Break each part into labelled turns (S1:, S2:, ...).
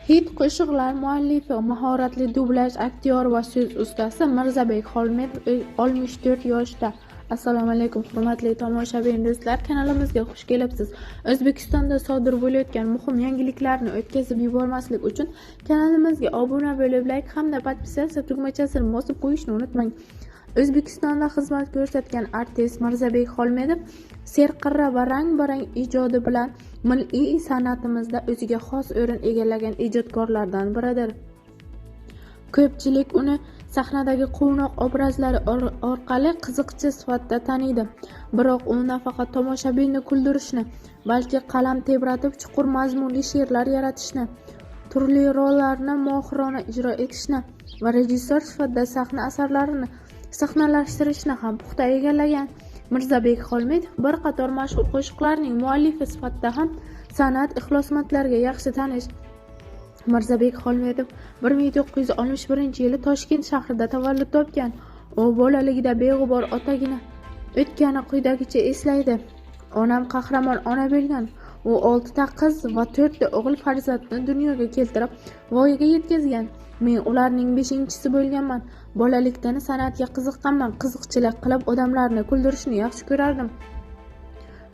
S1: Hit qo'shiqlar muallifi, mahoratli dublyaj aktyori va so'z ustasi Mirzabek Xolmedov 64 yoshda. Assalomu alaykum hurmatli tomoshabin do'stlar, kanalimizga xush kelibsiz. O'zbekistonda sodir bo'layotgan muhim yangiliklarni o'tkazib yubormaslik uchun kanalimizga obuna bo'lib, like hamda podpisatsiya tugmachasini bosib qo'yishni unutmang. O'zbekistonda xizmat ko'rsatgan artist Mirzabek Xolmedov serqirra va rang-barang ijodi bilan milliy san'atimizda o'ziga xos o'rin egallagan ijodkorlardan biridir. Ko'pchilik uni sahnadagi quvnoq obrazlari orqali qiziqchi sifatida taniydi. Biroq u nafaqat tomoshabinni kuldirishni, balki qalam tebratib chuqur mazmunli she'rlar yaratishni, turli rollarni mohirona ijro etishni va rejissor sifatida sahna asarlarini sahnalashtirishni ham puxta egallagan. Mirzabek Xolmedov bir qator mashhur qo'shiqlarning muallifi sifatida ham san'at ixlosmandlariga yaxshi tanish. Mirzabek Xolmedov 1961-yili Toshkent shahrida tavallud topgan. U bolaligida beg'ubor otagina o'tgani quyidagicha eslaydi. Onam qahramon ona bo'lgan. U 6 ta qiz va 4 ta o'g'il farzandni dunyoga keltirib, voyaga yetkazgan. Men ularning 5-chisi bo'lganman. Bolalikdan san'atga qiziqqanman. Qiziqchilik qilib odamlarni kuldirishni yaxshi ko'rardim.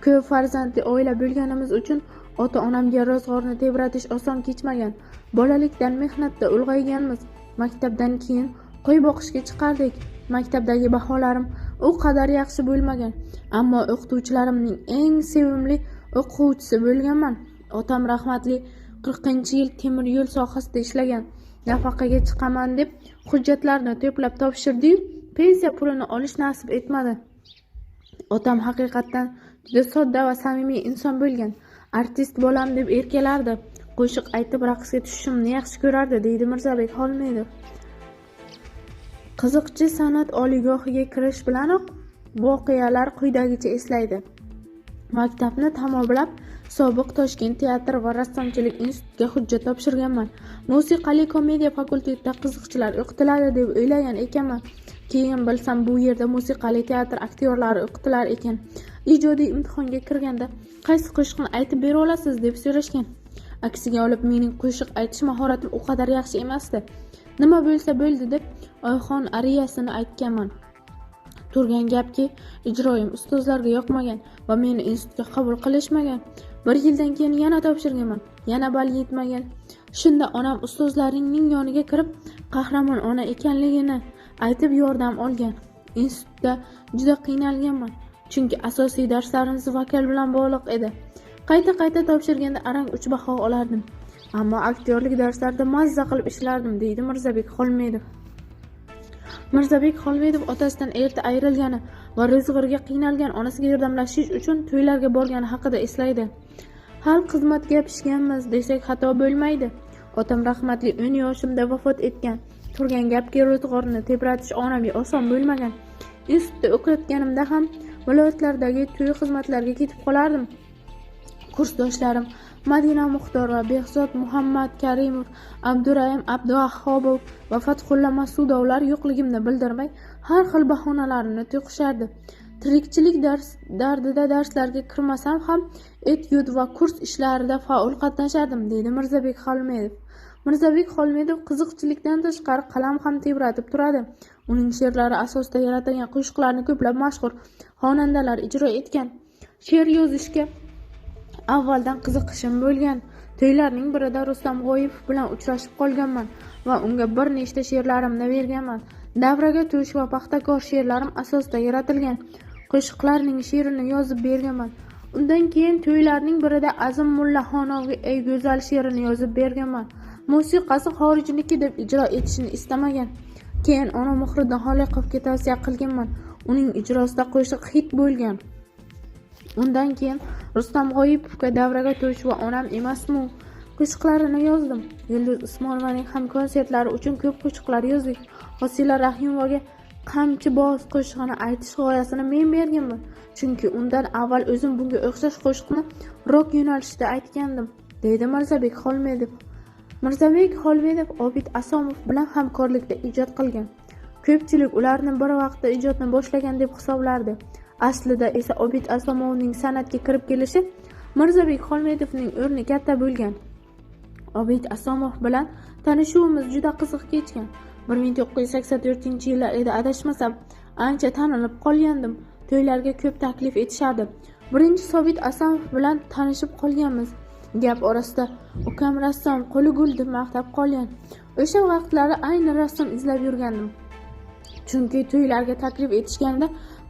S1: Ko'p farzandli oila bo'lganimiz uchun ota-onamga ro'zg'orni tebratish oson kechmagan. Bolalikdan mehnatda ulg'ayganmiz. Maktabdan keyin qo'y boqishga chiqardik. Maktabdagi baholarim u qadar yaxshi bo'lmagan, ammo o'qituvchilarimning eng sevimli o'quvchisi bo'lganman. Otam rahmatli 40-yil temir yo'l sohasida ishlagan. Nafaqaga chiqaman deb hujjatlarni to'plab topshirdi-yu, pensiya pulini olish nasib etmadi. Otam haqiqatan juda sodda va samimiy inson bo'lgan. Artist bo'lam deb erkalardi. Qo'shiq aytib raqsga tushishimni yaxshi ko'rardi, deydi Mirzabek Xolmedov. Qiziqchi san'at oliygohiga kirish bilanoq voqealar quyidagicha eslaydi. Maktabni tamomlab, sobiq Toshkent teatr va rassomchilik institutiga hujjat topshirganman. Musiqali komediya fakultetida qiziqchilar o'qitiladi deb o'ylagan ekanman. Keyin bilsam, bu yerda musiqali teatr aktyorlari o'qitilar ekan. Ijodiy imtihonga kirganda qaysi qo'shiqni aytib bera olasiz deb so'rashgan. Aksiga olib, mening qo'shiq aytish mahoratim u qadar yaxshi emasdi. Nima bo'lsa bo'ldi deb Oyxon ariyasini aytganman. Turgan gapki, ijroim ustozlarga yoqmagan va meni institutga qabul qilishmagan. 1 yildan keyin yana topshirganman. Yana ball yetmagan. Shunda onam ustozlaringning yoniga kirib, qahramon ona ekanligini aytib yordam olgan. Institutda juda qiynalganman, chunki asosiy darslarimiz vokal bilan bog'liq edi. Qayta topshirganda arang 3 baho olardim. Ammo aktyorlik darslarida mazza qilib ishlardim, deydi Mirzabek Xolmedov. Mirzabek Xolmedov otasidan erta ayrilgani va ro'zg'orga qiynalgan onasiga yordamlashish uchun to'ylarga borgani haqida eslaydi. Xalq xizmatga pishganmiz desak xato bo'lmaydi. Otam rahmatli 10 yoshimda vafot etgan. Turgan gapki, ro'zg'orni tebratish onamga oson bo'lmagan. Institutda o'qiyotganimda ham viloyatlardagi to'y xizmatlarga ketib qolardim. Kursdoshlarim Madina Muxtor va Behzod Muhammad Karimov, Abdurayim Abduahhobov va Fathulla Masudovlar yo'qligimni bildirmay, har xil bahonalarni to'qishardi. Tirikchilik dardida darslarga kirmasam ham etyud va kurs ishlarida faol qatnashardim, deydi Mirzabek Xolmedov. Mirzabek Xolmedov qiziqchilikdan tashqari qalam ham tebratib turadi. Uning she'rlari asosida yaratilgan qo'shiqlarni ko'plab mashhur xonandalar ijro etgan. She'r yozishga avvaldan qiziqishim bo'lgan. To'ylarning birida Rustam G'oyipov bilan uchrashib qolganman va unga bir nechta she'rlarimni berganman. Davraga to'sh va paxtakor she'rlarim asosida yaratilgan qo'shiqlarning she'rini yozib berganman. Undan keyin to'ylarning birida Azim Mulla Xonovga Ey go'zal she'rini yozib berganman. Musiqasi xorijniki deb ijro etishni istamagan. Keyin ona Muhriddin Xoliqovga tavsiya qilganman. Uning ijrosida qo'shiq hit bo'lgan. Undan keyin Rustam G'oyipovga Davraga to'sh va onam emasmi qo'shiqlarini yozdim. Yulduz Usmonovaning ham konsertlari uchun ko'p qo'shiqlar yozdik. Hosila Rahimovaga Qamchi boz qo'shig'ini aytish g'oyasini men berganman. Chunki undan avval o'zim bunga o'xshash qo'shiqni rock yo'nalishida aytgandim, deydi Mirzabek Xolmedov. Mirzabek Xolmedov Obid Asomov bilan hamkorlikda ijod qilgan. Ko'pchilik ularni bir vaqtda ijodni boshlagan deb hisoblardi. Aslida esa Obid Asomovning san'atga kirib kelishi Mirzabek Xolmedovning o'rni katta bo'lgan. Obid Asomov bilan tanishuvimiz juda qiziq kechgan. 1984-yillar edi, adashmasam, ancha tanilib qolgandim. To'ylarga ko'p taklif etishardi. Birinchi Obid Asomov bilan tanishib qolganmiz. Gap orasida ukam rassom, qo'li gul deb maqtab qolgan. O'sha vaqtlari ayni rassom izlab yurgandim. Chunki to'ylarga taklif etishganda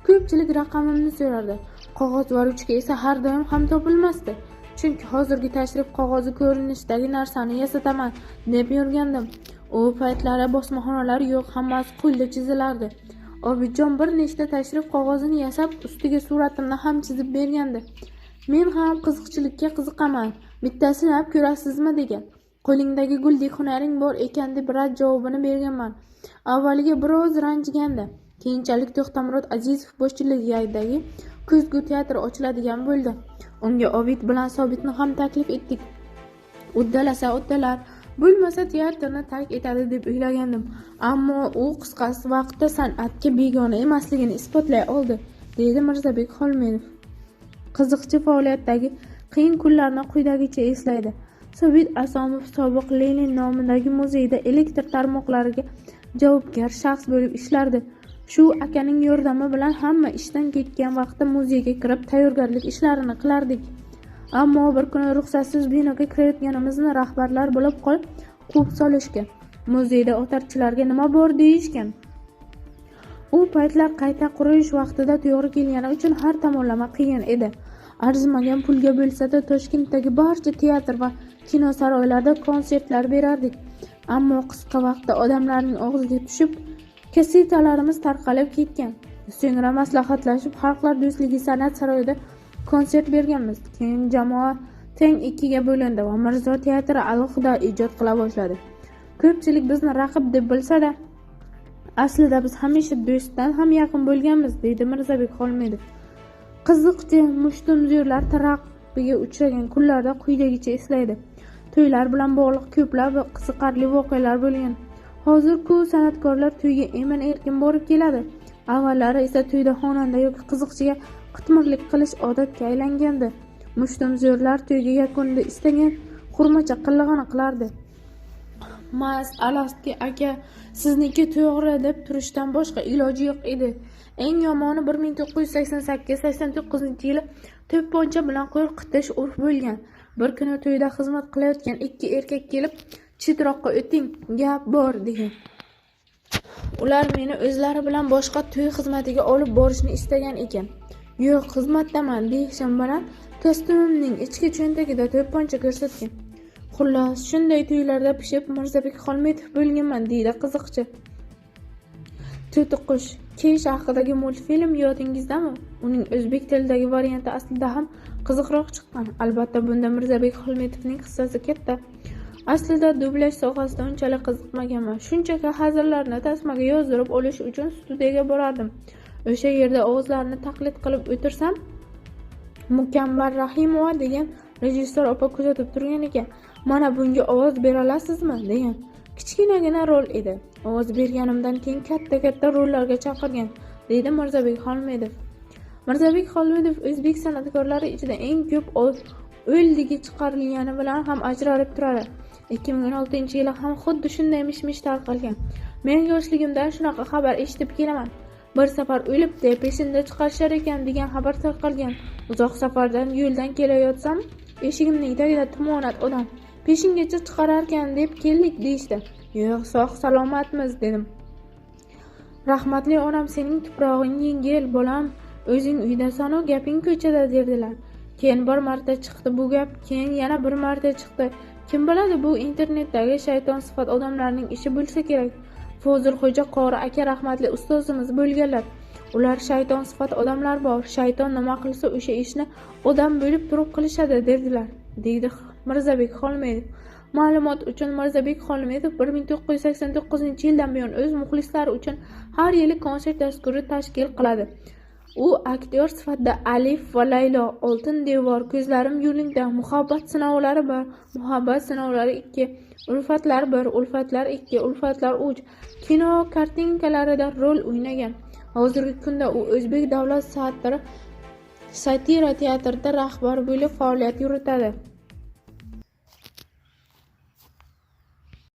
S1: ko'pchilik raqamimni so'rardi. Qog'oz va ruchka esa har doim ham topilmasdi. Chunki hozirgi tashrif qog'ozi ko'rinishidagi narsani yasataman deb yurgandim. U paytlari bosmaxonalar yo'q, hammasi qo'lda chizilardi. Obidjon bir nechta tashrif qog'ozini yasab, ustiga suratimni ham chizib bergandi. Men ham qiziqchilikka qiziqaman. Bittasini olib ko'rasizmi degan. Qo'lingdagi guldek hunaring bor ekan deb rad javobini berganman. Avvaliga biroz ranjigandi. Keyinchalik To'xtamurod Azizov boshchiligidagi Ko'zgu teatr ochiladigan bo'ldi. Unga Obid bilan Sobitni ham taklif etdik. Uddalasa uddalar, bo'lmasa teatrni tark etadi deb o'ylagandim. Ammo u qisqasi vaqtda san'atga begona emasligini isbotlay oldi, deydi Mirzabek Xolmedov. Qiziqchi faoliyatdagi qiyin kunlarni quyidagicha eslaydi. Sobit Asomov sobiq Lenin nomidagi muzeyda elektr tarmoqlariga javobgar shaxs bo'lib ishlardi. Shu akaning yordami bilan hamma ishdan ketgan vaqtda muzeyga kirib tayyorgarlik ishlarini qilardik. Ammo bir kuni ruxsatsiz binoga kirayotganimizni rahbarlar bilib qolib, quvib solishgan. Muzeyda otarchilarga nima bor deyishgan. U paytlar qayta qurish vaqtida to'g'ri kelgani uchun har tomonlama qiyin edi. Arzimagan pulga bo'lsa-da Toshkentdagi barcha teatr va kino saroylarida konsertlar berardik. Ammo qisqa vaqtda odamlarning og'ziga tushib, kassetalarimiz tarqalib ketgan. So'ngra maslahatlashib Xalqlar do'stligi san'at saroyida konsert berganmiz. Keyin jamoa teng ikkiga bo'lindi va Mirzo teatri alohida ijod qila boshladi. Ko'pchilik bizni raqib deb bilsa-da, aslida biz hamisha do'stdan ham yaqin bo'lganmiz, deydi Mirzabek Xolmedov. Qiziqchi mushtumzo'rlar taraqqiga uchragan kunlarda quyidagicha eslaydi. To'ylar bilan bog'liq ko'plab qiziqarli voqealar bo'lgan. Hozir-ku san'atkorlar to'yga emin-erkin borib keladi. Avvallari esa to'yda xonanda yoki qiziqchiga qitmirlik qilish odatga aylangandi. Mushtumzo'rlar to'yga yakunida istagan xurmacha qilig'ini qilardi. Mast Alastki aka, sizniki to'g'ri deb turishdan boshqa iloji yo'q edi. Eng yomoni 1988-89-yili to'pponcha bilan qo'rqitish urf bo'lgan. Bir kuni to'yda xizmat qilayotgan ikki erkak kelib, chetroqqa o'ting, gap bor degan. Ular meni o'zlari bilan boshqa to'y xizmatiga olib borishni istagan ekan. Yo'q, xizmatdaman deyishim bilan kostyumimning ichki cho'ntagida to'pponcha ko'rsatgan. Xullas, shunday to'ylarda pishib Mirzabek Xolmedov bo'lganman, deydi qiziqchi. To'tiqush Kesh haqidagi multfilm yodingizdami? Uning o'zbek tilidagi varianti aslida ham qiziqroq chiqqan. Albatta, bunda Mirzabek Xolmedovning hissasi katta. Aslida dublyaj sohasida unchalik qiziqmaganman. Shunchaki hazillarni tasmaga yozdirib olish uchun studiyaga borardim. O'sha yerda ovozlarni taqlid qilib o'tirsam, Mukammal Rahimova degan rejissor opa kuzatib turgan ekan. Mana bunga ovoz bera olasizmi degan. Kichkinagina rol edi. Ovoz berganimdan keyin katta rollarga chaqirgan, deydi Mirzabek Xolmedov. Mirzabek Xolmedov o'zbek san'atkorlari ichida eng ko'p o'ldigi chiqarilgani bilan ham ajralib turadi. 2016-yili ham xuddi shunday mish-mish tarqalgan. Men yoshligimdan shunaqa xabar eshitib kelaman. Bir safar o'libdi, peshinda chiqarishar ekan degan xabar tarqalgan. Uzoq safardan yo'ldan kelayotsam, eshigimning tagida tumonat odam peshingacha chiqararkan deb keldik deyishdi. Yo'q, sog' salomatmiz dedim. Rahmatli onam, sening tuprog'ing yengil, bolam, o'zing uydasan-u, gaping ko'chada derdilar. Keyin bir marta chiqdi bu gap, keyin yana bir marta chiqdi. Kim biladi, bu internetdagi shayton sifat odamlarning ishi bo'lsa kerak. Fozilxo'ja qori aka rahmatli ustozimiz bo'lganlar. Ular shayton sifat odamlar bor. Shayton nima qilsa o'sha ishni odam bo'lib turib qilishadi derdilar, deydi Mirzabek Xolmedov. Ma'lumot uchun Mirzabek Xolmedov 1989-yildan buyon o'z muxlislari uchun har yili konsert dasturi tashkil qiladi. U aktyor sifatida Alif va Laylo, Oltin devor, Ko'zlarim yo'lingda, Muhabbat sinovlari 1, Muhabbat sinovlari 2, Ulfatlar 1, Ulfatlar 2, Ulfatlar 3 kino kartinkalarida rol o'ynagan. Hozirgi kunda u O'zbek davlat satira teatrida rahbar bo'lib faoliyat yuritadi.